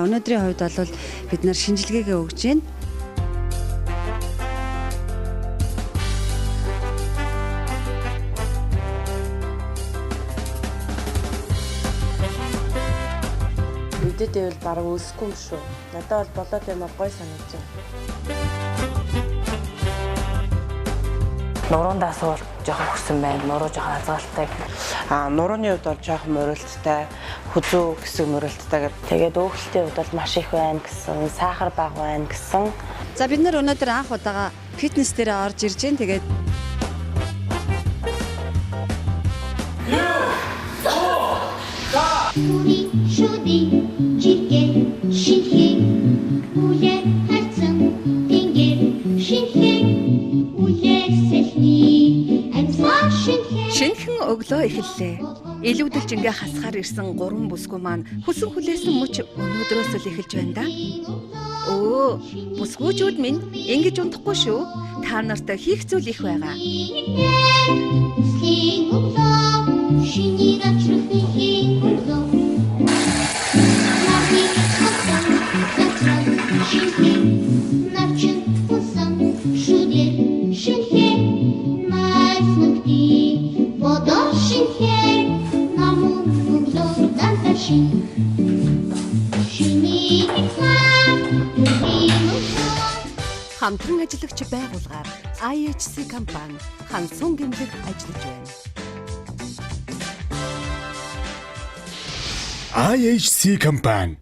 Өнөөдрийн хувьд бол бид нар шинжилгээгээ өгж байна. Үдэдээ бол бараг өсөхгүй юм шүү. Надад бол болоод юм гой санагдаж байна. Нуруундаа суул жоохон өгсөн байна. Нуруу жоохон азгаалтай. Нурууны хувьд бол жоохон мөрөлттэй, хүзүү хэсэг мөрөлттэй. Тэгээд өөхөлтийн хувьд бол маш их байна гэсэн, сахар бага байна гэсэн. За бид нар өнөөдөр анх удаага фитнес дээр орж ирж байна. Тэгээд шинэхэн өглөө эхэллээ. Илүүдэлж ингээ хасахаар ирсэн 3 бүсгүй маань хүсэн хүлээсэн мөч өнөөдрөөс л эхэлж байна да. Бүсгүйчүүд минь ингэж унтахгүй шүү. Та нарт хийх зүйл их байгаа. Хамтран ажиллагч байгууллагаар IHC компани Хансон гэмлэг ажиллаж байна. IHC компани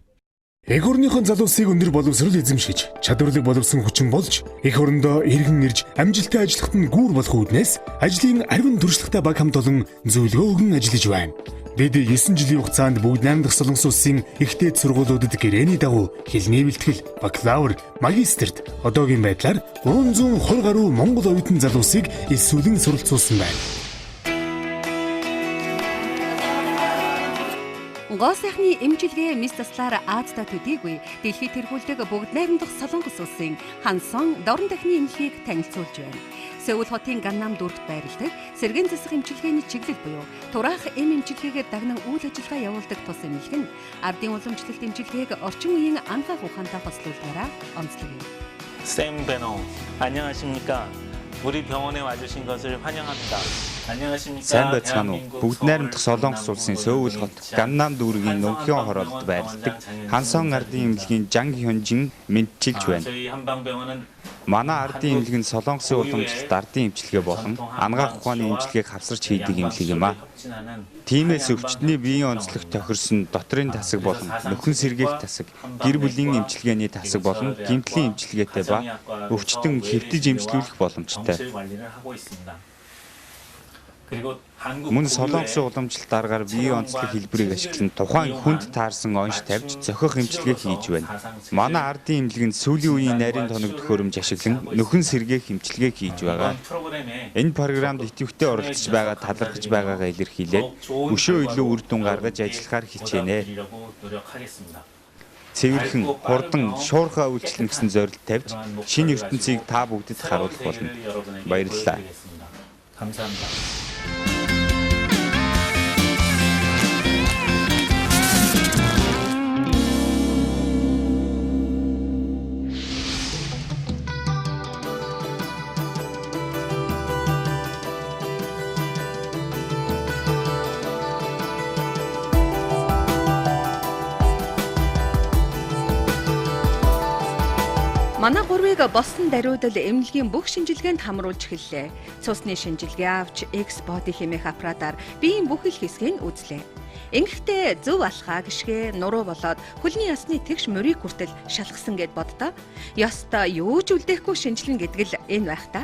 эх орныхон залуусыг өндөр боловсрол эзэмшиж, чадварлаг боловсон хүчин болж, эх орондоо иргэн ирж амжилттай ажиллахад нь гүүр болох үүднээс ажлын арвин туршлагатай баг хамт олон зөвлөгөө өгөн ажиллаж байна. Бид 9 жилийн хугацаанд бүгд 8 дахь Солонгос улсын ихтэй сургуулиудад гэрээний дагуу хэлний бэлтгэл, бакалавр, магистрт одоогийн байдлаар 320 гаруй монгол оюутан залуусыг элсүүлэн суралцуулсан байна. Гоо сайхны эмчилгээ мис таслаар Аазда төдийгүй дэлхийд тэргүүлдэг бүгд найрамдах Солонгос улсын Хансон дорн дахны эмнэлгийг танилцуулж байна. Сөүл хотын Ганнам дүүрэгт байрладаг сэргээн засах эмчилгээний чиглэл буюу тураах эм эмчилгээгээр дагнан үйл ажиллагаа явуулдаг тус эмнэлэг нь ардын уламжлалт эмчилгээг орчин үеийн анхаах ухаантай хослуулгаараа онцлог. 샘 베노 안녕하십니까? 우리 병원에 와주신 것을 환영합니다. Сайн байцгаана уу? Бүгд найрамдах Солонгос улсын Сөүл хот Ганнам дүүргийн Нөнхөн хороолд байрладаг Хансон ардын эмнэлгийн Жанг Хёнжин мэдчилж байна. Манай ардын эмнэлэг нь Солонгосын уламжлалт ардын эмчилгээ болон ангаах ухааны эмчилгээг хавсарч хийдэг эмнэлэг юм а. Тиймээс өвчтний биеийн онцлог тохирсон дотрын тасаг болон нөхөн сэргээх тасаг, гэр бүлийн эмчилгээний тасаг болон гэмтлийн эмчилгээтэй ба өвчтөн хэвтэж эмчлүүлэх боломжтой. Мөн Солонгосын уламжлалт аргаар биеийн онцлог хэлбэрийг ашиглан тухайн хүнд таарсан онш тавьж зохих эмчилгээ хийж байна. Манай ардын эмнэлэг нь сүүлийн үеийн нарийн тоног төхөөрөмж ашиглан нөхөн сэргээх эмчилгээ хийж байгаа. Энэ програмд идэвхтэй оролцож байгаа талархаж байгаагаа илэрхийлээд өшөө илүү үр дүн гаргаж ажиллахаар хичээнэ. Цэвэрхэн, хурдан, шуурхай үйлчлэн гэсэн зорилт тавьж шинэ ертөнцийг та бүгдэд харуулах болно. Баярлалаа. 감사합니다. Манай гурвыг босон даруйдал эмнэлгийн бүх шинжилгээнд хамруулж эхэллээ. Цусны шинжилгээ авч X-body хэмээх аппаратаар биеийн бүх их хэсгийг үзлээ. Ингэхдээ зөв алхаа гიშгэ нуруу болоод хөлний ясны тэгш мөрийг хүртэл шалгасан гэд боддоо. Ёстой юу ч үлдээхгүй шинжилэн гэдэг л энэ байх та.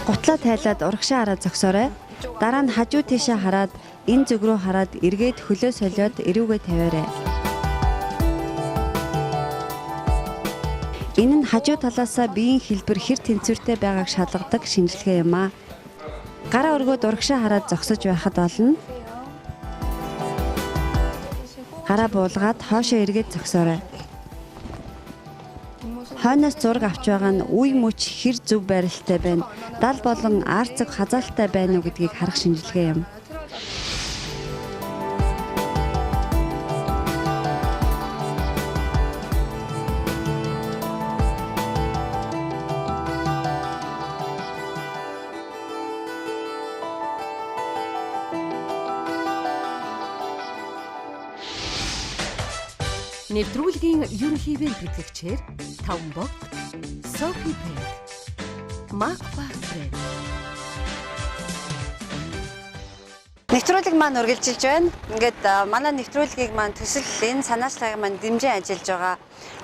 гутлаа тайлаад урагшаа хараад зогсоорой. Дараа нь хажуу тийшээ хараад энэ зүг рүү хараад эргээд хөлөө солиод эрүүгээ тавиарай. Энэ нь хажуу талаасаа биеийн хэлбэр хэр тэнцвэртэй байгааг шалгадаг шинжилгээ юм а. Гараа өргөөд урагшаа хараад зогсож байхад болно. Гараа буулгаад хоошоо эргээд зогсоорой. Хойноос зураг авч байгаа нь үе мөч хэр зөв байралтай байна, дал болон арцэг хазаалтай байна уу гэдгийг харах шинжилгээ юм. Нэвтрүүлгийн ерөнхий ивент хөтлөгчээр Таванбогд Софи брэнд, Маква брэнд. Нэвтрүүлэг маань үргэлжилж байна. Ингээд манай нэвтрүүлгийг маань төсөл энэ санаачлагыг маань дэмжин ажиллаж байгаа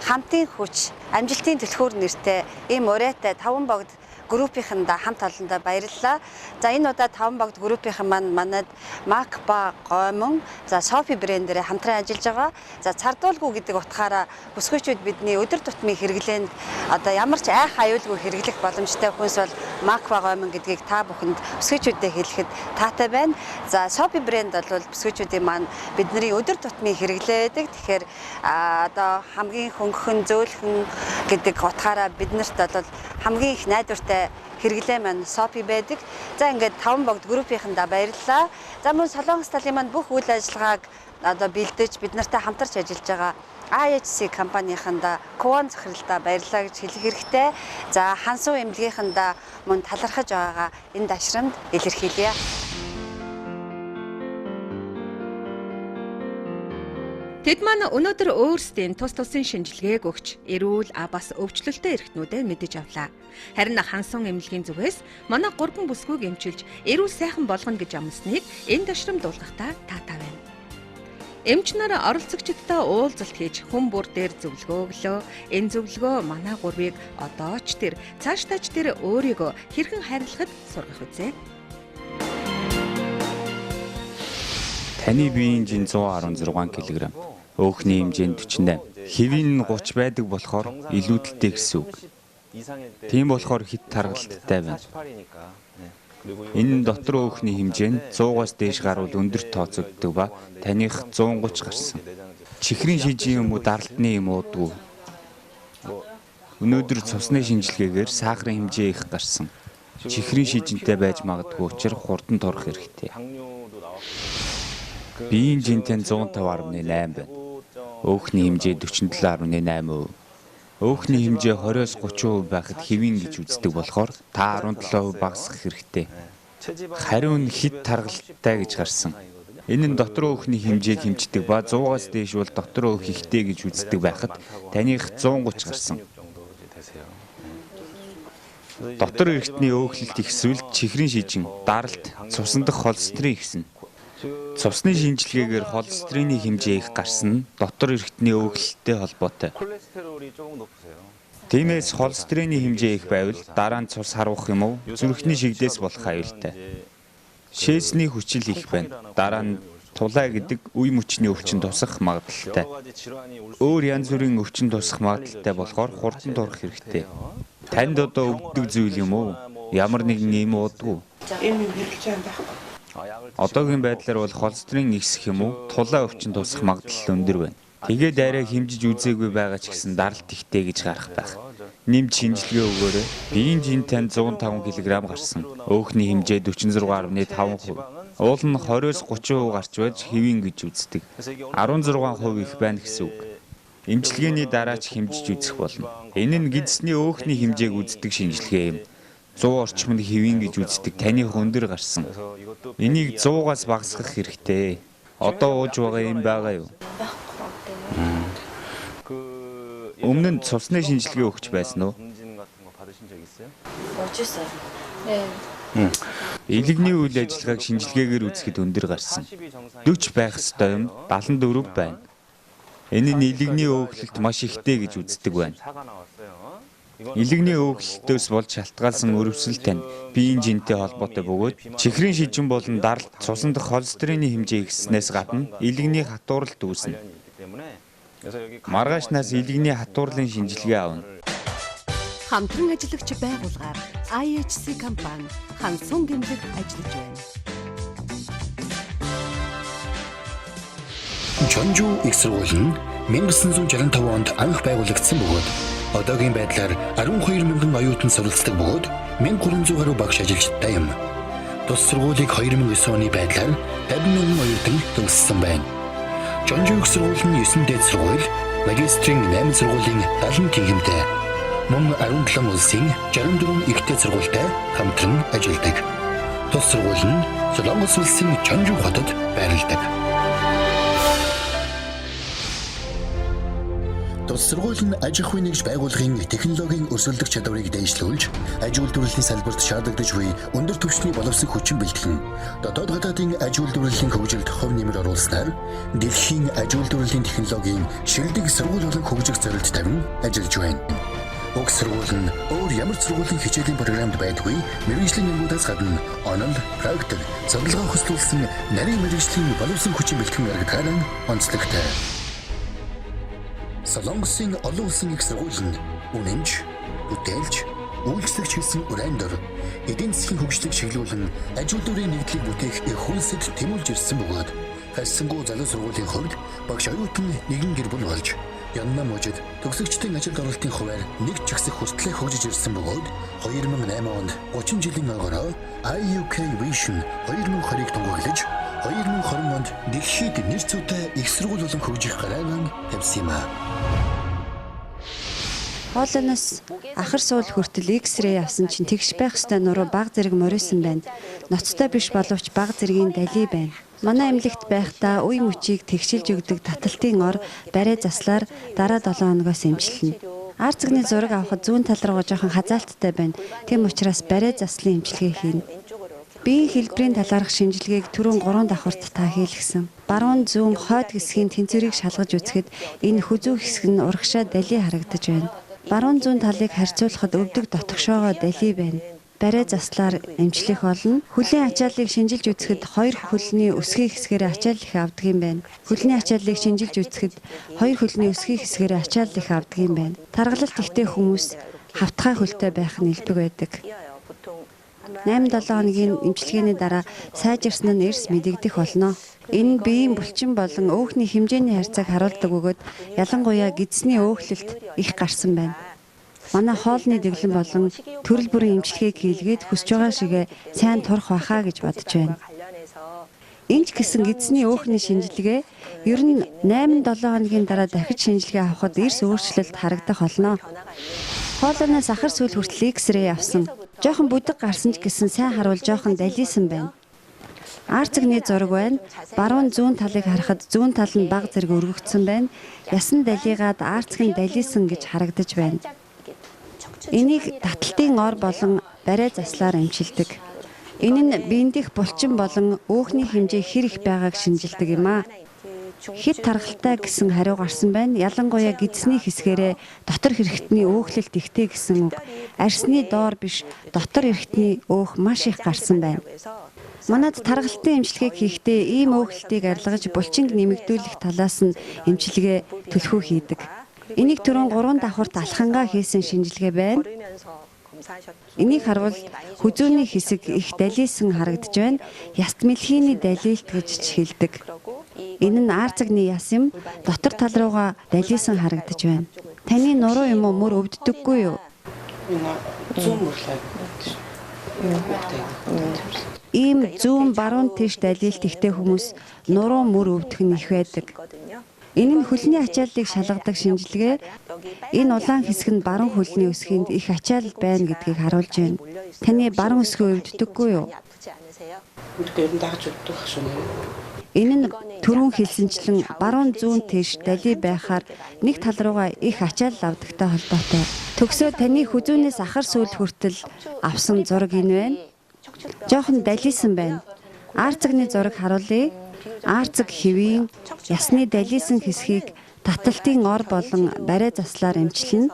хамтын хүч, амжилтын түлхүүр нэртэй ийм урайтай Таванбогд группийнхандаа хамт олондоо баярлалаа. За энэ удаа Таванбогд группийнхан маань манайд Макба гомон, за Софи брэндээр хамтран ажиллаж байгаа. За цардуулгүй гэдэг утгаараа бүсгүйчүүд бидний өдөр тутмын хэрэглээнд одоо ямар ч айх аюулгүй хэрэглэх боломжтой хүнс бол Макба гомон гэдгийг та бүхэнд бүсгүйчүүдэд хэлэхэд таатай байна. За Софи брэнд бол бүсгүйчүүдийн маань бидний өдөр тутмын хэрэглээдэг. Тэгэхээр одоо хамгийн хөнгөн зөөлхөн гэдэг утгаараа биднэрт бол хамгийн их найдвартай хэрэглээ маань Софи байдаг. За ингээд Таванбогд группийнхандаа баярлалаа. За мөн Солонгос талын маань бүх үйл ажиллагааг одоо бэлдэж бид нартай хамтарч ажиллаж байгаа IHC компанийнхандаа Квон захиралдаа баярлалаа гэж хэлэх хэрэгтэй. За Хансуу эмнэлгийнхандаа мөн талархаж байгаагаа энэ дашрамд илэрхийлье. Тэд маань өнөөдөр өөрсдийн тус тусын шинжилгээг өгч, эрүүл бас өвчлөлттэй эрхтнүүдэд мэдэж авлаа. Харин Хансан эмнэлгийн зүгээс манай 3 бүсгүйг эмчилж, эрүүл сайхан болгоно гэж амласныг энэ дашрамд дуулгахдаа таатай байна. Эмч нар оролцогчдтой уулзалт хийж хүн бүр дээр зөвлөгөө өглөө. Энэ зөвлөгөө манай 3-ыг одоо ч тэр цаашдаа ч тэр өөрийгөө хэрхэн харилцахад сургах үзье. Таны биеийн жин 116 кг, өөхний хэмжээ нь 48, хэвийн нь 30 байдаг болохоор илүүдэлтэй гэсэн үг. Тийм болохоор хит таргалттай байна. Энэ дотор өөхний хэмжээ нь 100-аас дээш гарвал өндөрт тооцогддог ба таних 130 гарсан. Чихрийн шижийн юм уу даралтны юм уудгүй. Өнөөдөр цусны шинжилгээгээр сахарын хэмжээ их гарсан. Чихрийн шижинтэй байж магадгүй учраас хурдан турах хэрэгтэй. Биеийн жинтэй 105.8 байна. Өөхний хэмжээ 47.8%. Өөхний хэмжээ 20-30% байхад хэвийн гэж үздэг болохоор та 17% багасгах хэрэгтэй. Хариу нь хит таргалттай гэж гарсан. Энэ нь дотор өөхний хэмжээг хэмждэг ба 100-аас дээш бол дотор өөх ихтэй гэж үздэг байхад таних 130 гарсан. Дотор эргэтний өөхлөлт ихсвэл чихрийн шижин, даралт, цусан дахь холестерин ихсэн. Цусны шинжилгээгээр холестерины хэмжээ их гарсан нь дотор эргэтний өөхлөлттэй холбоотой. Тиймээс холестерины хэмжээ их байвал дараа нь цус харвах юм уу зүрхний шигдээс болох аюултай. Шээсний хүчил их байна. Дараа нь тулай гэдэг үе мөчний өвчин тусах магадлалтай. Өөр янз бүрийн өвчин тусах магадлалтай болохоор хурдан турах хэрэгтэй. Танд одоо өвддөг зүйл юм уу? Ямар нэгэн юм уудгүй. Энэ хэрэглэж байгаа байхгүй. Одоогийн байдлаар бол холестерин ихсэх юм уу тулай өвчин тусах магадлал өндөр байна. Тэгээд арай хэмжиж үзээгүй байгаа ч гэсэн даралт ихтэй гэж гарах байх. Нэмж шинжилгээ өгөөрэй. Биеийн жин танд 105 кг гарсан. Өөхний хэмжээ 46.5%. Уул нь 20-30% гарч байж хэвийн гэж үздэг. 16% их байна гэсэн үг. Эмчилгээний дараа ч хэмжиж үзэх болно. Энэ нь гидсний өөхний хэмжээг үздэг шинжилгээ юм. 100 орчмод хэвийн гэж үздэг таних өндөр гарсан. Энийг 100-аас багасгах хэрэгтэй. Одоо ууж байгаа юм байгаа юу? Өмнө нь цусны шинжилгээ өгч байсан уу? Өчөөсөө. Илэгний үйл ажиллагааг шинжилгээгээр үзэхэд өндөр гарсан. 40 байх ёстой юм 74 байна. Энэ нь илэгний өөхлөлт маш ихтэй гэж үздэг байна. Илэгний өөхлөлтөөс болж шалтгаалсан өрөвсөл тань биеийн жинтэй холбоотой бөгөөд чихрийн шижин болон даралт цусан дахь холестерины хэмжээ ихснээс гадна илэгний хатууралт үүснэ. Маргаашнаас илэгний хатуурлын шинжилгээ авна. Хамтран ажиллагч байгууллагаар IHC компани Хансан гэмлэг ажиллаж байна. Чонжу их сургууль нь 1965 онд анх байгуулагдсан бөгөөд одоогийн байдлаар 12,000 оюутан суралцдаг бөгөөд 1300 гаруй багш ажилчтай юм. Тус сургуулийг 2009 оны байдлаар 50,000 оюутан төгссөн байна. Чонжу их сургууль нь 9 дээд сургууль, магистрийн 8 сургуулийн 70 тэнхимтэй. Мөн 17 улсын 64 ихтэй сургуультай хамтран ажилладаг. Тус сургууль нь Солонгос улсын Чонжу хотод байрладаг. Тус сургууль нь аж ахуйн нэгж байгууллагын технологийн өрсөлдөх чадварыг дэвшлүүлж, аж үйлдвэрлэлийн салбарт шаардлагатай буй өндөр түвшний боловсон хүчин бэлтгэн, дотоод гадаадын аж үйлдвэрлэлийн хөгжилд хөв нэмэр оруулснаар дэлхийн аж үйлдвэрлэлийн технологийн шилдэг сургууль болон хөгжих зорилт тавин ажиллаж байна. Уг сургууль нь өөр ямар ч сургуулийн хичээлийн програмд байдгүй мэргэжлийн юмудаас гадна онол, практик, цуглагаа хөслүүлсэн нарийн мэргэжлийн боловсон хүчин бэлтгэн аргатай онцлогтой. Солонгосын олон улсын их сургууль нь үнэнч, бүтээлч, үйлчлэгч гэсэн өрөөндөр эдийн засгийн хөгжлийг чиглүүлэн аж үйлдвэрийн нэгдлийг бүтээх их хөлсөд тэмүүлж ирсэн бөгөөд хайсангуй залуу сургуулийн хувьд багш оюутан нэгэн гэр бүл болж янна мужид төгсөгчдийн ажилд оролтын хуваар нэг ч ихсэх хүртлээр хөгжиж ирсэн бөгөөд 2008 онд 30 жилийн ойгоор IUK Vision 2020-ыг тунгаглаж 2020 онд дэлхийд нэр зүйтэй их сургууль болон хөгжих гарааг тавьсан юм а. Хоолойноос ахар суул хүртэл X-ray авсан чинь тэгш байх ёстой нуруу баг зэрэг морисон байна. Ноцтой биш боловч баг зэргийн дали байна. Манай эмнэлэгт байхдаа үе мөчийг тэгшилж өгдөг таталтын ор барай заслаар дараа 7 хоногоос эмчилнэ. Ар зэгний зураг авахд зүүн тал руугаа жоохон хазаалттай байна. Тэм учраас барай заслын эмчилгээ хийнэ. Биеийн хэлбэрийн талаарх шинжилгээг түрүүн 3 давхарт та хийлгсэн. Баруун зүүн хойд хэсгийн тэнцвэрийг шалгаж үзэхэд энэ хүзүү хэсэг нь урагшаа дали харагдаж байна. Баруун зүүн талыг харьцуулахад өвдөг дотгошоогоо дали байна. Барай заслаар эмчлэх болно. Хөлийн ачааллыг шинжилж үзэхэд 2 хөлний өсгий хэсгээрээ ачаал их авдаг юм байна. Хөлний ачааллыг шинжилж үзэхэд 2 хөлний өсгий хэсгээрээ ачаал их авдаг юм байна. Таргалалт ихтэй хүмүүс хавтгай хөлтэй байх нь илбэг байдаг. 8-7 хоногийн эмчилгээний дараа сайжирсан нь эрс мэдэгдэх болно. Энэ нь биеийн булчин болон өөхний хэмжээний харьцааг харуулдаг бөгөөд ялангуяа гидсний өөхлөлт их гарсан байна. Манай хоолны дэглэн болон төрөл бүрийн эмчилгээг хийлгээд хүсэж байгаа шигээ сайн турах байхаа гэж бодож байна. Энд ч гэсэн гидсний өөхний шинжилгээ ер нь 8-7 хоногийн дараа дахиж шинжилгээ авахад эрс өөрчлөлт харагдах болно. Хоолойноос ахар сүүл хүртэл X-ray авсан. Жохон бүдэг гарсан ч гэсэн сайн харуул жохон далисан байна. Ар зэгний зураг байна. Баруун зүүн талыг харахад зүүн тал нь баг зэрэг өргөгдсөн байна. Ясан далигаад ар зэг нь далисан гэж харагдаж байна. Энийг таталтын ор болон барай заслаар эмчилдэг. Энэ нь биендих булчин болон өөхний хэмжээ хэр их байгааг шинжилдэг юм а. Хэд тархалтай гэсэн хариу гарсан байна. Ялангуяа гидсний хэсгээрээ дотор хэрэгтний өөхлөлт ихтэй гэсэн үг. Арсны доор биш, дотор хэрэгтний өөх маш их гарсан байна. Манайд тархалтын эмчилгээг хийхдээ ийм өөхлөлтийг арилгаж булчинг нэмэгдүүлэх талаас нь эмчилгээ төлхөө хийдэг. Энийг түрүүн 3 давхарт алхангаа хийсэн шинжилгээ байна. Энийг харвал хүзүүний хэсэг их далисан харагдаж байна. Яст мэлхийний далийлт гэж хэлдэг. Энэ нь ар зэгний яс юм. Дотор тал руугаа далисан харагдаж байна. Таны нуруу юм уу мөр өвддөггүй юу? Зүүн мөрлөө. Ийм зүүн баруун тийш далийлт ихтэй хүмүүс нуруу мөр өвдөх нь их байдаг. Энэ нь хөлний ачааллыг шалгадаг шинжилгээ. Энэ улаан хэсэг нь баруун хөлний өсгийнд их ачаал байна гэдгийг харуулж байна. Таны баруун өсгөө өвддөггүй юу? Өвдөөр нь дагаж өвдөх шүү. Энэ нь түрүүн хэлсэнчлэн баруун зүүн тийш дали байхаар нэг тал руугаа их ачаал авдагтай холбоотой. Төгсөө таны хүзүүнээс ахар сүүл хүртэл авсан зураг энэ байна. Жохон далисан байна. Ар зэгний зураг харуулъя. Ар зэг хэвийн ясны далисан хэсгийг таталтын ор болон барай заслаар эмчилнэ.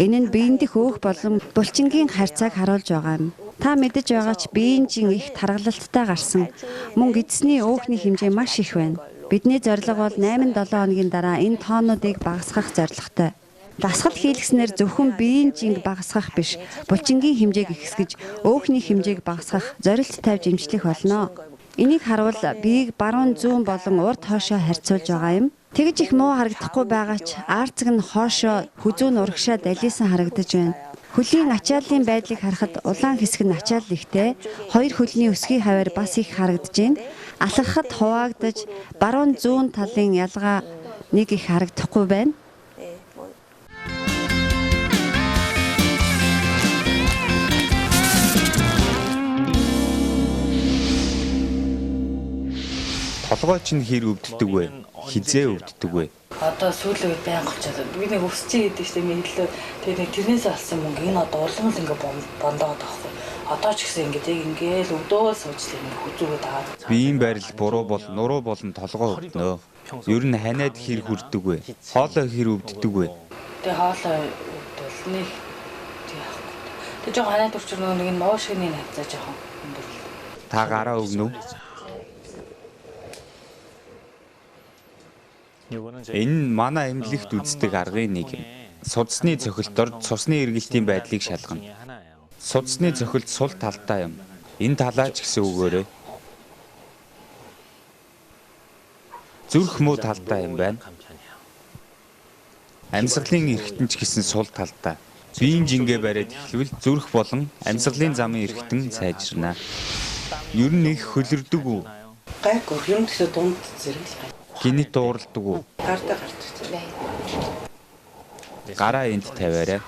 Энэ нь биендих өөх болон булчингийн харьцааг харуулж байгаа юм. Та мэдэж байгаа ч биеийн жин их таргалалттай гарсан. Мөн гидсний өөхний хэмжээ маш их байна. Бидний зорилго бол 8-7 хоногийн дараа энэ тоонуудыг багасгах зорилготой. Дасгал хийлгэснээр зөвхөн биеийн жинг багасгах биш, булчингийн хэмжээг ихсгэж, өөхний хэмжээг багасгах зорилт тавьж эмчлэх болно. Энийг харуул биеийг баруун зүүн болон урд хоошоо харьцуулж байгаа юм. Тэгж их муу харагдахгүй байгаа ч ар зэг нь хоошоо хүзүүн урагшаа далисан харагдаж байна. Хөлийн ачааллын байдлыг харахад улаан хэсэг нь ачаал ихтэй, 2 хөлний өсгий хаваар бас их харагдаж байна. Алхахад хуваагдаж, баруун зүүн талын ялгаа нэг их харагдахгүй байна. Толгой чинь хэр өвддөг вэ? Хизээ өвддөг вэ? Одоо сүүлээ байнга болчиход би нэг өсчий гэдэг чинь мэдлээ. Тэгээ нэг тэрнээс алсан мөнгө энэ одоо улам л ингээ бондоод байхгүй. Одоо ч гэсэн ингээл өдөө суучлаа ингээ хүзүүгээд аваад. Биеийн байрал буруу бол нуруу болон толгой өвднө. Ер нь ханаад хэр хүрдэг вэ? Хоолой хэр өвддөг вэ? Тэгээ хоолой өвдөл нэг яахгүй. Тэгээ жоо ханаад урчрноо нэг ноо шигний хавцаа жоохон өндөр. Та гараа өгнө үү? Энэ манай эмнэлэгт үздэг аргын нэг юм. Судасны цохилтоор цусны эргэлтийн байдлыг шалгана. Судасны цохилт сул талтай юм. Энэ талаач гэсэн үгээрээ зүрх муу талтай юм байна. Амьсгалын эргэтэн ч гэсэн сул талтай. Биеийн жингээ бариад эхлвэл зүрх болон амьсгалын замын эргэтэн сайжирна. Ер нь их хөлөрдөг үү? Гайгүй юм гэсэн дунд зэрэг. Гинэт дууралдаг уу? Гартаа гардаг. Гараа энд тавиарай.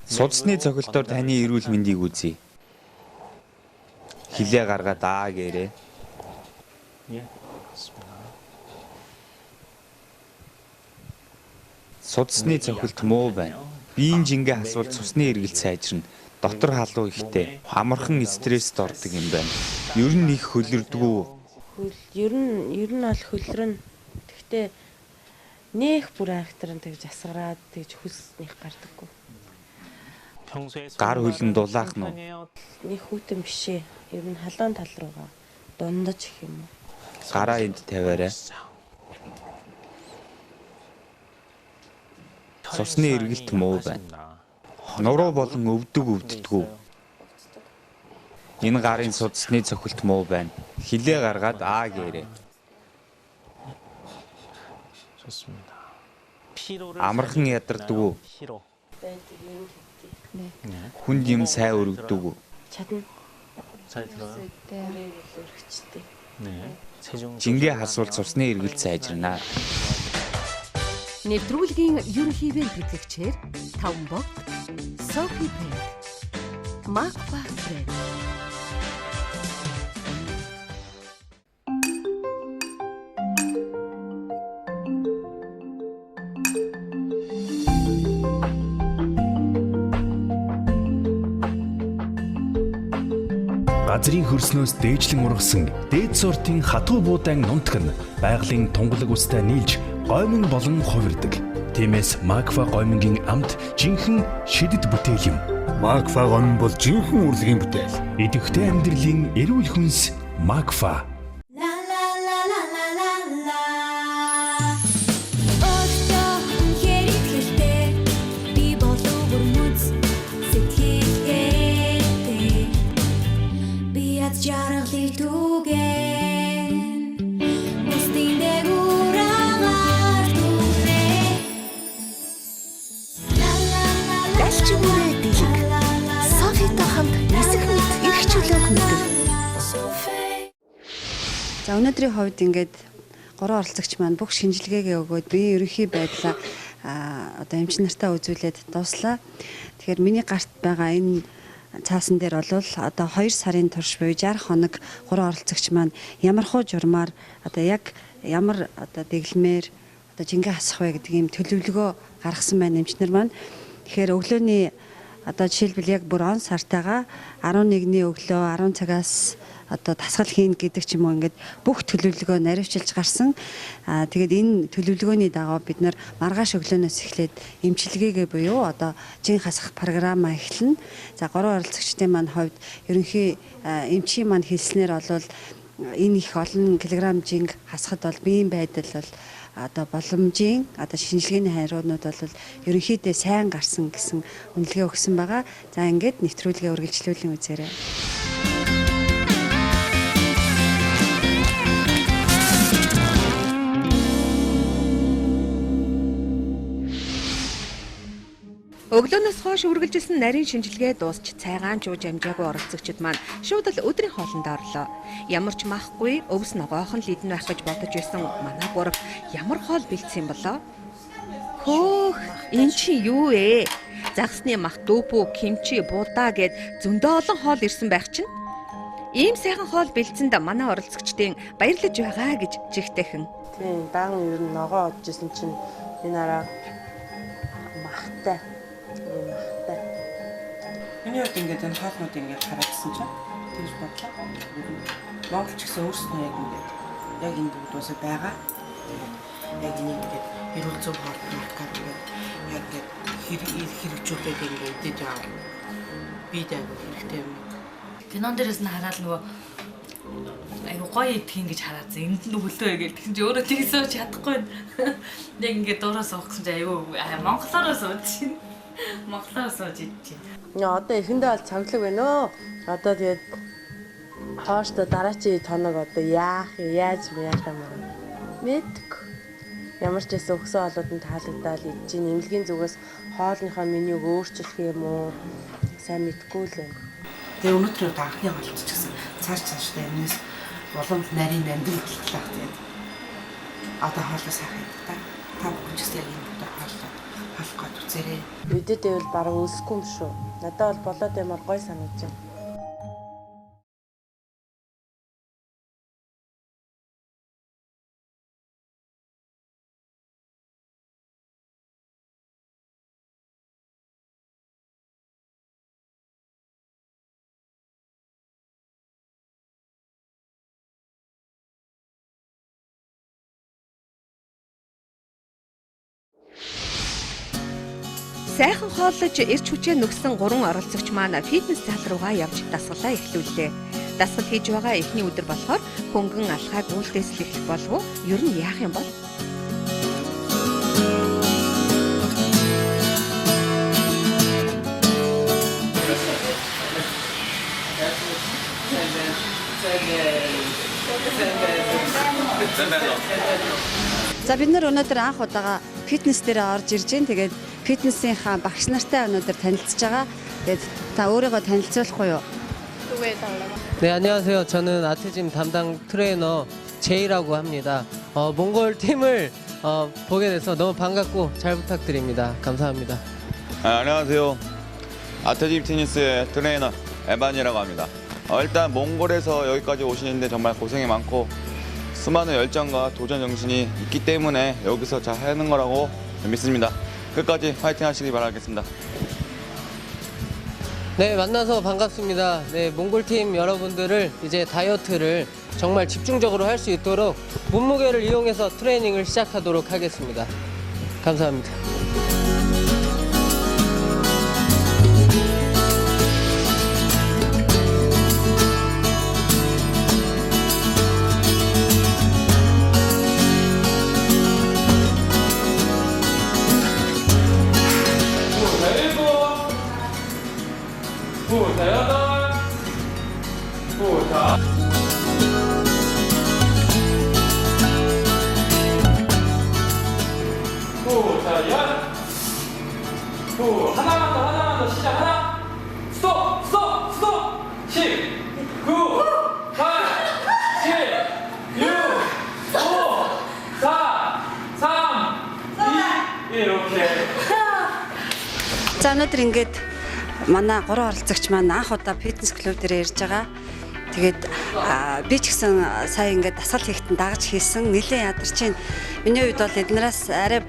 Судасны цохилтоор таны эрүүл мэндийг үзье. Хилээ гаргаад гээрээ. Судасны цохилт муу байна. Биеийн жингээ асуул цусны эргэлт сайжирна. Дотор халуун ихтэй амархан стресст ордог юм байна. Ер нь их хөлөрдөг үү? Ер нь бол хөлрөн. Гэхдээ нэх бүр айхтран тэгж асгараад тэгж хүснийх гардаггүй. Гар хөлн дулаах нь. Нэг хүүтэн бишээ. Ер нь халуун тал руугаа дундаж их юм уу? Гараа энд тавиарай. Цусны эргэлт муу байна. Нуруу болон өвддөг. Энэ гарын судасны цохилт муу байна. Хилээ гаргаад гээрээ. Амархан ядардаг уу? Хүнд юм сайн өргөдөг үү? Чадна. Жингээ хасвал цусны эргэлт сайжирна. Нэвтрүүлгийн ерөнхий бэлтгэгчээр Тавбог, Софи Брэнд, Макфа Брэнд. Газрын хөрснөөс дээжлэн ургасан дээд сортын хатуу буудаан нунтаг нь байгалийн тунгалаг устай нийлж гоймон болон хувирдаг. Тиймээс Макфа гоймонгийн амт жинхэнэ шидэд бүтээл юм. Макфа гомн бол жинхэнэ урлагийн бүтээл. Идэвхтэй амьдралын эрүүл хүнс Макфа. За өнөөдрийн хувьд ингээд 3 оролцогч маань бүх шинжилгээгээ өгөөд биеийн ерөнхий байдлаа одоо эмч нартаа үзүүлээд дууслаа. Тэгэхээр миний гарт байгаа энэ цаасан дээр бол одоо 2 сарын турш буюу 60 хоног 3 оролцогч маань ямархуу журмаар одоо яг ямар одоо дэглэмээр одоо жингээ хасах вэ гэдэг ийм төлөвлөгөө гаргасан байна эмч нар маань. Тэгэхээр өглөөний одоо жишээлбэл яг бүр он сартайгаа 11-ний өглөө 10 цагаас одоо дасгал хийн гэдэг ч юм уу ингээд бүх төлөвлөгөө наривчилж гарсан. Тэгээд энэ төлөвлөгөөний дагуу бид нар маргааш өглөөнөөс эхлээд эмчилгээгээ буюу одоо жин хасах програмаа эхэлнэ. За 3 оролцогчдын маань хувьд ерөнхий эмчийн маань хэлснээр бол энэ их олон килограмм жинг хасахад бол биеийн байдал бол одоо боломжийн одоо шинжилгээний хариунууд бол ерөнхийдөө сайн гарсан гэсэн үнэлгээ өгсөн байгаа. За ингээд нэвтрүүлгээ үргэлжлүүлэн үзээрэй. Өглөөнөөс хойш үргэлжилсэн нарийн шинжилгээ дуусч цайгаан жууж амжаагүй оролцогчид маань шууд л өдрийн хоолнд орлоо. Ямар ч махгүй өвс ногоохон лидэн байх гэж бодож байсан манай гурав ямар хоол бэлдсэн болоо? Хөөх, энэ чи юу ээ? Загсны мах дүүпүү, кимчи, будаа гэд зөндөө олон хоол ирсэн байх чинь. Ийм сайхан хоол бэлдсэнд манай оролцогчдын баярлаж байгаа гэж жигтэйхэн. Тийм, дан ер нь ногоо одж исэн чинь энэ араа махтай. Ийм махтай. Миний хувьд ингээд энэ хоолнууд ингээд хараадсан чинь тэгж бодлоо. Монгол ч гэсэн өөрсдөө яг энэ бүгдөөсөө байгаа. Яг энийг ингээд эрүүл зөв хоолны гар ингээд хэрэгжүүлээд ингээд идэж байгаа. Би дэг хэрэгтэй юм. Кинон дээрээс нь хараад нөгөө айгу гоё идэх гэж хараадсан. Энд нь өглөө гэж тэгсэн чи өөрөө тийг сууж чадахгүй. Яг ингээд дуураа суухсан чи айгу монголоор сууж чинь. Монголоор сууж идэж байна. Одоо эхэндээ бол цаглаг байна өө. Одоо тэгээд хооштой дараачийн тоног одоо яаж яатамаа. Мэдгүй. Ямар ч байсан өгсөн хоолууд нь таалагдаад идэж чинь эмнэлгийн зүгээс хоолныхоо менюг өөрчлөх юм уу? Сайн мэдгүй л байна. Тэгээ өнөөдөр анхны хоолч ч гэсэн цааштай энэс боломж нарийн нандин гэлтлээ тэгээд одоо хоолоо сайхан идэх та. Та бүхэн ч гэсэн энэ бүгд хоолох гот үзээрэй. Үдэд байвал бараг өсөхгүй юм шүү. Надад бол болоод юмар гой санагдаж байна. Сайхан хооллож эрч хүчээ нөгсөн 3 оролцогч маань фитнес зал руугаа явж дасгалаа эхлүүллээ. Дасгал хийж байгаа эхний өдөр болохоор хөнгөн алхааг үйлдээс л эхлэх болов уу? Ер нь яах юм бол? За бид нар өнөөдөр анх удаага фитнес дээр орж ирж байна. Тэгээд фитнесийнхаа багш нартай өнөөдөр танилцж байгаа. Тэгээд та өөрийгөө танилцуулахгүй юу? 네, 안녕하세요. 저는 아트짐 담당 트레이너 제이라고 합니다. 몽골 팀을 보게 돼서 너무 반갑고 잘 부탁드립니다. 감사합니다. 안녕하세요. 아트짐 테니스의 트레이너 에반이라고 합니다. 일단 몽골에서 여기까지 오시는데 정말 고생이 많고 수많은 열정과 도전 정신이 있기 때문에 여기서 잘 하는 거라고 믿습니다. 끝까지 파이팅 하시기 바라겠습니다. 네, 만나서 반갑습니다. 네, 몽골팀 여러분들을 이제 다이어트를 정말 집중적으로 할 수 있도록 몸무게를 이용해서 트레이닝을 시작하도록 하겠습니다. 감사합니다. 하나만 더 시작. 하나 스톱 10 9 8 7 6 5 4 3 2 이렇게. За өнөөдөр ингээд манай 3 оролцогч маань анх удаа фитнес клуб дээр ирж байгаа. Тэгээд би ч гэсэн сая ингээд дасгал хийхтэн дагаж хийсэн. Нилээн ядарч байна. Миний хувьд бол эднээс арай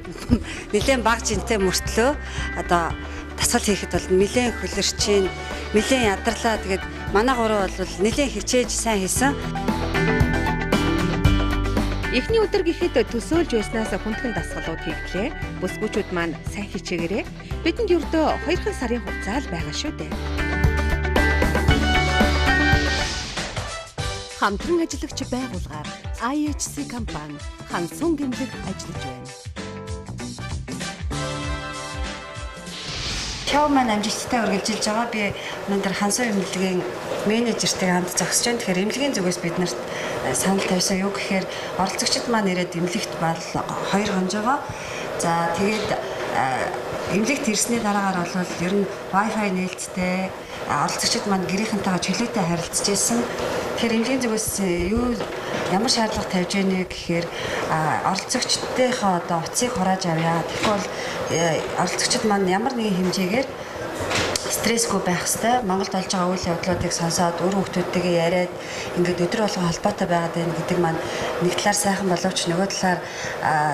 нилээн бага жинтэй мөртлөө одоо дасгал хийхэд бол нилээн хөлөрч чинь, нилээн ядарлаа. Тэгээд манай 3 бол нилээн хичээж сайн хийсэн. Эхний өдөр гэхэд төсөөлж байснаас хүндхэн дасгалууд хийгдлээ. Бүсгүүчүүд маань сайн хичээгээрээ бидэнд ердөө 2 сарын хугацаа л байгаа шүү дээ. Хамтран ажиллагч байгууллагаар IHC компани Хансун гэмлэг ажиллаж байна. Шоу маань амжилттай үргэлжилж байгаа. Би өнөөдөр Хансун эмнэлгийн менежертэйгээ хамт зогсож байна. Тэгэхээр эмнэлгийн зүгээс бид нарт санал тавьсан юу гэхээр оролцогчид маань ирээд эмнэлэгт бол 2 хонжоогоо. За тэгээд эмнэлэгт ирсний дараагаар бол ер нь Wi-Fi нээлттэй оролцогчид маань гэрийнхэнтэйгээ чөлөөтэй харилцаж байсан. Тэгэхээр эмнэлгийн зүгээс ямар шаардлага тавьж байна гэхээр оролцогчдынхоо одоо утсыг хурааж авъя. Тэгэхгүй бол оролцогчид маань ямар нэгэн хэмжээгээр стрессгүй байх хэрэгтэй. Монголд болж байгаа үйл явдлуудыг сонсоод өөр хүмүүстэйгээ яриад ингээд өдөр болгон холбоотой байгаад байна гэдэг маань нэг талаар сайхан боловч нөгөө талаар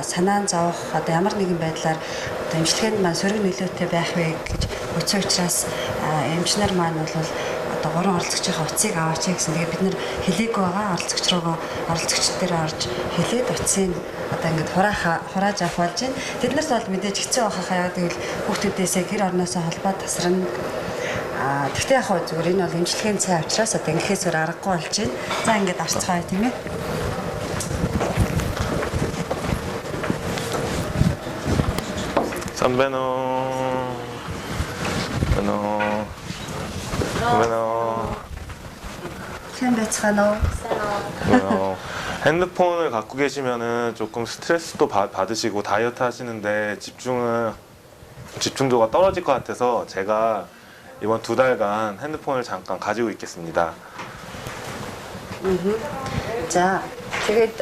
санаан зовох одоо ямар нэгэн байдлаар одоо эмчилгээнд маань сөрөг нөлөөтэй байх вэ гэж утсан учраас эмчнэр маань бол одоо 3 оролцогчийн утсыг аваач гэсэн. Тэгээ бид нэр хэлээгүй байгаа оролцогчд дээр орж хэлээд утсыг одоо ингээд хурааж авах болж байна. Тэднэрт бол мэдээж хэцүү байхаа яагаад гэвэл хүүхдүүдээсээ гэр орноосоо холбоо тасрна. Тэгтээ яг хөө зүгээр энэ бол эмчилгээний цай учраас одоо ингэхээсээр аргагүй болж байна. За ингээд арцгаая тийм ээ. Самбено. хэн байцгаана уу? 핸드폰을 갖고 계시면은 조금 스트레스도 받으시고 다이어트 하시는데 집중도가 떨어질 것 같아서 제가 이번 2달간 핸드폰을 잠깐 가지고 있겠습니다. За тэгээд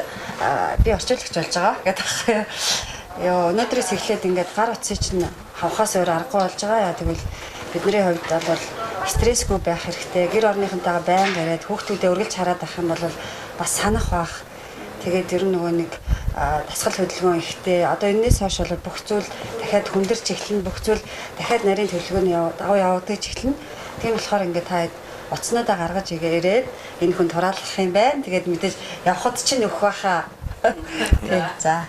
би орчуулагч болж байгаа гэдэг аахгүй юу. Өнөөдрөөс эхлээд ингээд гар утсыг чинь хавхаас өөр аргагүй болж байгаа. Яа тэгвэл бидний хувьд бол стрессгүй байх хэрэгтэй. Гэр орныхонтойгоо байнга яриад хүүхдүүдээ үргэлж хараад байх юм бол бас санах бах. Тэгээд ер нь нөгөө нэг дасгал хөдөлгөөн ихтэй. Одоо энэс хойш бол бүх зүйл дахиад хүндэрч эхэлнэ. Бүх зүйл дахиад нарийн төлөвлөгөөний давуу явагдаж эхэлнэ. Тийм болохоор ингээд та утаснуудаа гаргаж ирээд энэ хүн тураалгах юм байна. Тэгээд мэдээж явхад чинь өгөх байхаа. Тэг. За.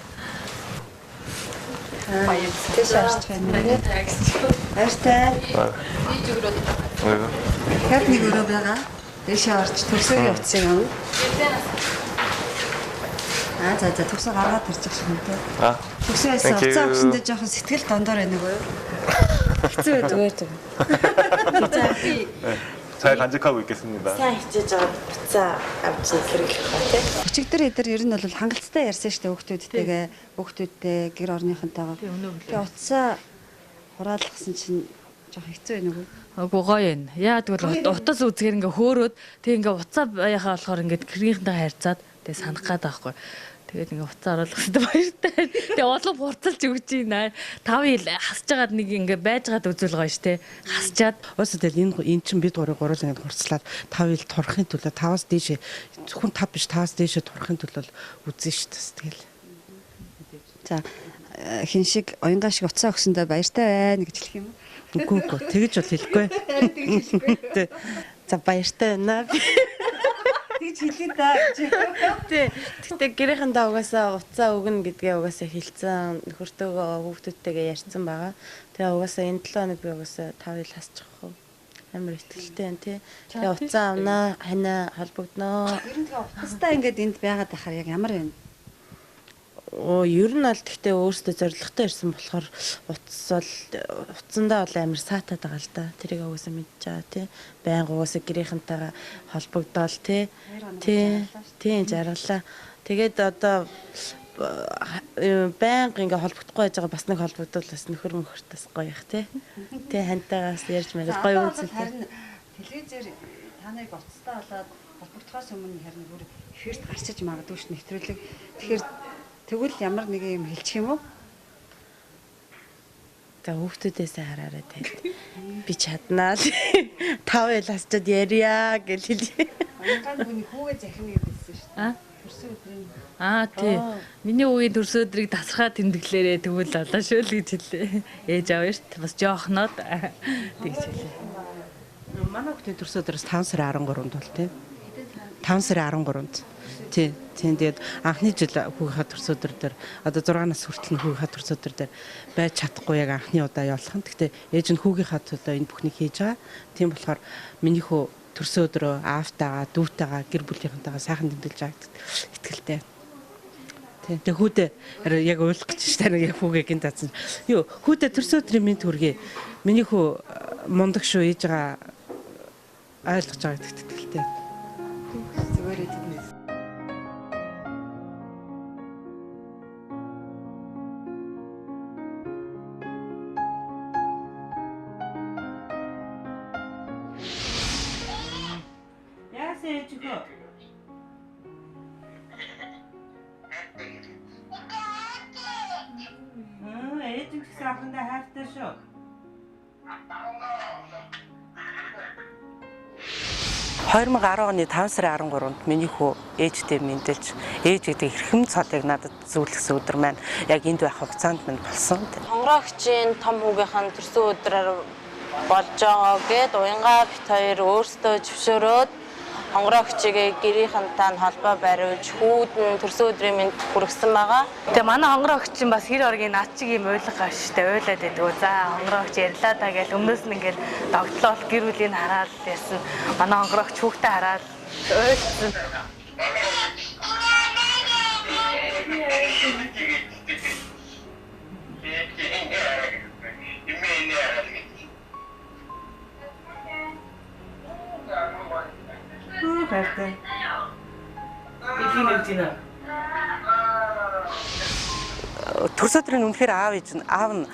Баярлалаа. Баяртай. Хэд нэг өрөө байгаа. Дэшээ орж төрсөгийн утсыг авна. За төгсөө гаргаад ирчих шиг юм те. Төгсөөс уцаа өгсөндөө жоохон сэтгэл дондор байна уу? Хэцүү зүгээр тийм. 잘 간직하고 있겠습니다. сайн хичээж аваад буцаа авч хэрэглэх ба тий. Өчигдөр эдэр ер нь бол хангалттай ярьсан шүү дээ хүүхдүүдтэй гэр орныхонтойгоо. Тэгээ утсаа хураалгасан чинь жоохон хэцүү байна уу? Агуу гоё юм. Яа тэгвэл утас үзгээр ингээ хөөрөөд тэг ингээ уцаа яхаа болохоор ингээ гэргийнхэнтэй харьцаад тэг санах гад байхгүй. Тэгээд ингээ уцаа оруулахсад баяртай. Тэг олон хурцалж өгч ийна. 5 ил хасж байгаад нэг ингээ байжгаад үзүүл гоё штэ. Хасчаад Уусаа тэгэл энэ чинь бид гурыг ингээ хурцлаад 5 ил турахын төлөө 5-аас дээшээ зөвхөн 5 биш 5-аас дээшээ турахын төлөө үзнэ шүү дээ тэгэл. За хин шиг оянгаа шиг уцаа өгсөндөө баяртай байна гэж хэлэх юм уу? Үгүй тэгэж бол хэлэхгүй. За баяртай байна. Тэгж хэлээ да. Тэгтээ гэрээхэндээ угаасаа уцаа өгнө гэдгээ угаасаа хэлсэн. Нөхөртөөгөө хүүхдүүдтэйгээ ярьсан байгаа. Тэгээ угаасаа энэ 7 хоног би угаасаа 5 ил хасчих واخ. Амар ихтэлтэй байна тий. Тэгээ уцаа авнаа, ханаа холбогдноо. Ер нь тэгээ утастай ингээд энд байгаад ахаар яг ямар байна? Ер нь бол тэгтээ өөртөө зоригтой ирсэн болохоор утсандаа бол амар саатаад байгаа л да. Тэрийг угаасаа мэдж байгаа тий. Байнга угаасаа гэрийнхэнтэйгээ холбогдоол тий. Тийм жаргалаа. Тэгээд одоо байнга ингээ холбогдохгүй байж байгаа бас нэг холбогдвол бас нөхөр мөхөртөөс гоё их тий. Тий хантаагаас ярьж маяг гоё үнэлээ. Телевизээр таныг утастай болоод холбогдохоос өмнө харин бүр эфирт гарчиж магадгүй ш нэвтрүүлэг. Тэгэхээр тэгвэл ямар нэг юм хэлчих юм уу? За хүүхдүүдээсээ хараарай тий. Би чаднаа л 5 ил хасчаад ярья гэж хэлээ. Анган хүний хүүгээ захин гэдсэн шүү дээ. Төрсөн өдрийн. тий. Миний үеийн төрсөн өдрийг тасархаа тэмдэглээрээ тэгвэл болоо шүү л гэж хэлээ. Ээж аав эрт бас жоохноод тэгж хэлээ. Манай хүүхдийн төрсөн өдрөөс 5 сарын 13-нд бол тий. 5 сарын 13-нд. Тий. Тэгээд анхны жил хүүгийнхаа төрсөн өдөр дээр одоо 6 нас хүртэл нь хүүгийнхаа төрсөн өдөр дээр байж чадахгүй яг анхны удаа явуулах. Гэхдээ ээж нь хүүгийнхаа төлөө энэ бүхнийг хийж байгаа. Тийм болохоор миний хөө төрсөн өдрөө аавтайгаа, дүүтэйгаа, гэр бүлийнхэнтэйгээ сайхан тэмдэглэж байгаагт итгэлтэй. Тэгээ хүүдээ яг ойлгох гэж байна яг хүүгээ гин заасан. Юу хүүдээ төрсөн өдрийн минь төргий. Миний хөө мундаг шүү ээж байгаа ойлгож байгаа гэдэгт итгэлтэй. Зүгээр ээ. Ээж гэсэн ахандаа хайртай шүү. 2010 оны 5 сарын 13-нд миний хүү ээжтэй мэндэлж ээж гэдэг хэрхэм цолыг надад зөвлөсөн өдөр маань яг энд байх хугацаанд минь болсон. Хонгорогчийн том хүүгийнхэн төрсөн өдрөөр болж байгаа гэд уянгаа бит хоёр өөрсдөө зөвшөөрөөд хонгорогчийг гэрийнхэнтэй холбоо бариулж хүүдэн төрсөн өдрийн мэнд хүргэсэн байгаа. Тэгээ манай хонгорогч чинь бас хэр оргийн над чиг юм ойлгох штэ ойлаад байдгүй. За хонгорогч ярьлаа да гэж өмнөөс нь ингээл догтлол гэр бүлийн хараад яасан. Манай хонгорогч хүүхдээ хараад ойлсон. Хайртай. Төрсөн өдрийн үнэхээр аав нь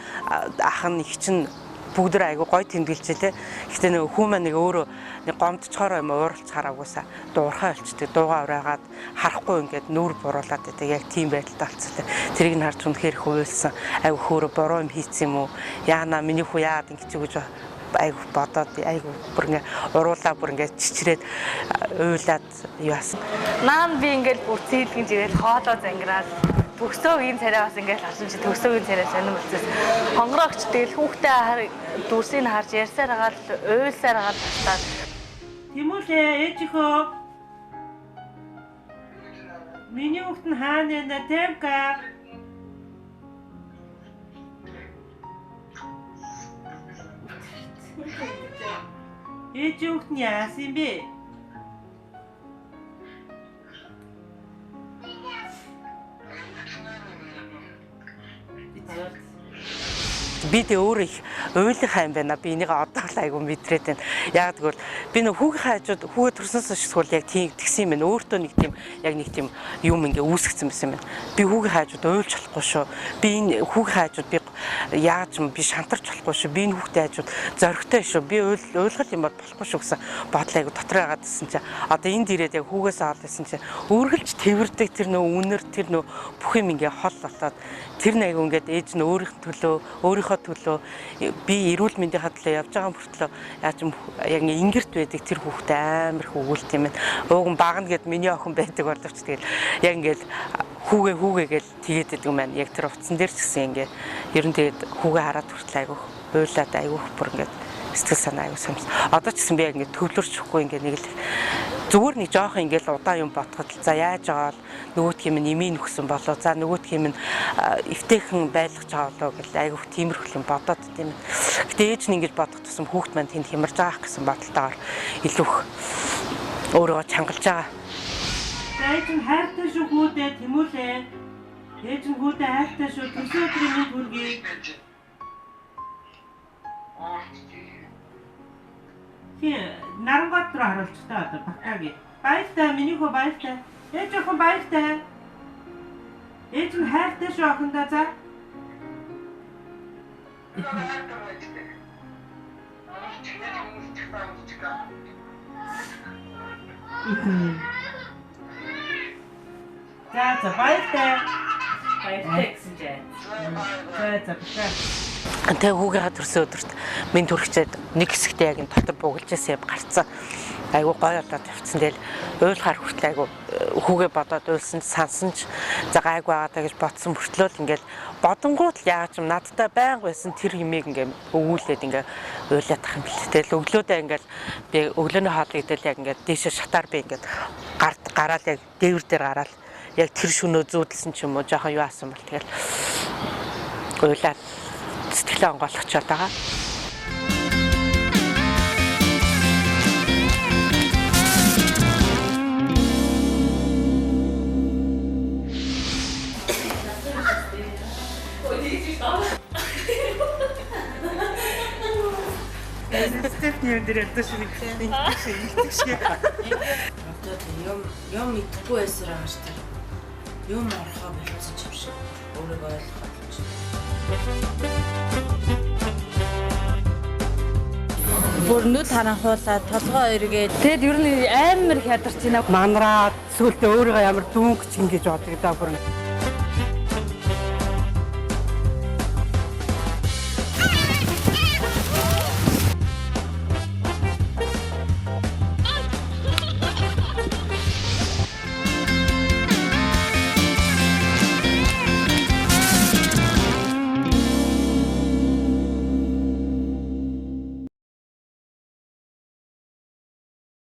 ах нь их чинь бүгд айгу гой тэмдэглэж те. Гэхдээ нэг хүмүүс нэг өөрөө нэг гомдцохоор юм ууралж хараагүйсаа дуурхай олчдаг, дуугаа ураагаад харахгүй ингээд нүүр буруулаад байдаг. Яг тийм байдалтай болцсон. Тэрийг нь харж үнэхээр их уйлсан. Айгу хөөрө буруу юм хийцсэн юм уу? Яана миний хүү яагаад ингэж гэж айгу бодоод айгу бүр ингээ уруулаа бүр ингээ чичрээд уйлаад яасан. Наан би ингээл бүр цэйлгэн жигээл хоолоо зангираад төгсөөгийн царай бас ингээл харсан чи төгсөөгийн царай сонирм болчихсон. Хонгорогч тэгэл хүүхдээ дүрсийг харж ярьсаар агаад уйлсаар агаад тастаад. Тэмүүлээ ээжихөө. Миний хүүхд нь хаана нэ Темка. Ээж хүүхд нь яасан бэ? Би тэ өөрөө их уйлынхаа юм байна. Би энийг одоо л айгу мэдрээд байна. Яг тэгвэл би нэг хүүгийн хажууд хүүгээ төрснөөс шигсгүүл яг тийм тэгсэн юм байна. Өөртөө нэг тийм юм ингээ үүсгэсэн байсан юм байна. Би хүүгийн хажууд уйлж болохгүй шүү. Би энэ хүүгийн хажууд би яаж юм би шантарч болохгүй шүү. Би энэ хүүхдээ хажууд зоригтой шүү. Би уйлгал юм болохгүй шүү гэсэн бодол айгу дотор байгаад ирсэн чи одоо энд ирээд яг хүүгээс авалсан чи үргэлж тэрвэрдэг тэр нөө үнэр тэр нөө бүх юм ингээ хол болоод тэр нэг ингээд ээж нь өөрийнхөө төлөө би эрүүл мэндийнхаа төлөө явж байгаа мөртлөө яаж юм яг ингэрт байдаг тэр хүүхдээ амар их өгүүлт юм байна. Ууган багна гэд миний охин байдаг боловч тэгэл яг ингээд хүүгээ гэж тэгээд байдаг юм байна. Яг тэр утсан дээр ч гэсэн ингээд ер нь тэгээд хүүгээ хараад хүртэл айгу уйлаад айгу бүр ингээд сэтгэл санаа айгу сомс. Одоо ч гэсэн би яг ингээд төвлөрчихгүй ингээд нэг л зүгээр нэг жоох ингээд удаан юм ботход за яаж аваад нөгөөдгийм нь имийн нөхсөн болоо за нөгөөдгийм нь эвтэйхэн байлгаж авалаа гэл айгу тиймэрхүү юм бодоод тийм. Гэтэ ээж нь ингэж бодох тусам хүүхд маань тэнд хямарж байгаа гэсэн бодолтойгоор илүү их өөрөө чангалж байгаа. Ээж нь хайртай шүү хүүдээ Тэмүүлээ. Ээж нь хүүдээ хайртай шүү төрсөн өдрийн мэнд хүргэе. Нарангот руу харуулж та одоо Бакагийн. Баяртай миний хөө баяртай. Ээж охин баяртай. Ээж нь хайртай шүү охиндоо за. За баяртай. Баяртай гэсэн жаа. За. Тэгээ хүүгээ төрсөн өдөрт минь төрөгчээд нэг хэсэгтээ яг энэ дотор бугалж байсан юм гарцсан. Айгу гоё болоод тавьчихсан. Тэгэл уйлахаар хүртэл айгу хүүгээ бодоод уйлсан сансан ч за гайг байгаадаа гэж бодсон мөртлөө л ингээл бодонгууд л яаж юм надтай байнга байсан тэр хэмээг ингээл өгүүлээд ингээ уйлаад тах юм бэл. Тэгэл өглөөдөө ингээл би өглөөний хоолыг идэл яг ингээд дээшээ шатаар би ингээд гараад яг дээвэр дээр гараад яг тэр шөнөө зүүдэлсэн ч юм уу жоохон юу аасан бол тэгэл уйлаад сэтгэлээ онгойлгочоод байгаа. Стефни өндөр дэшний шиг. Юм идэхгүй байсаар байгаа шүү дээ. Юм орхоо болчихсон юм шиг. Өөрийгөө ойлгох болж. Бүрнүүд харанхуулаад толгоо эргээд тэгэд ер нь амар хядарч байна. Манараа сүултээ өөрийгөө ямар дүүнгч ингэж боддог даа бүр.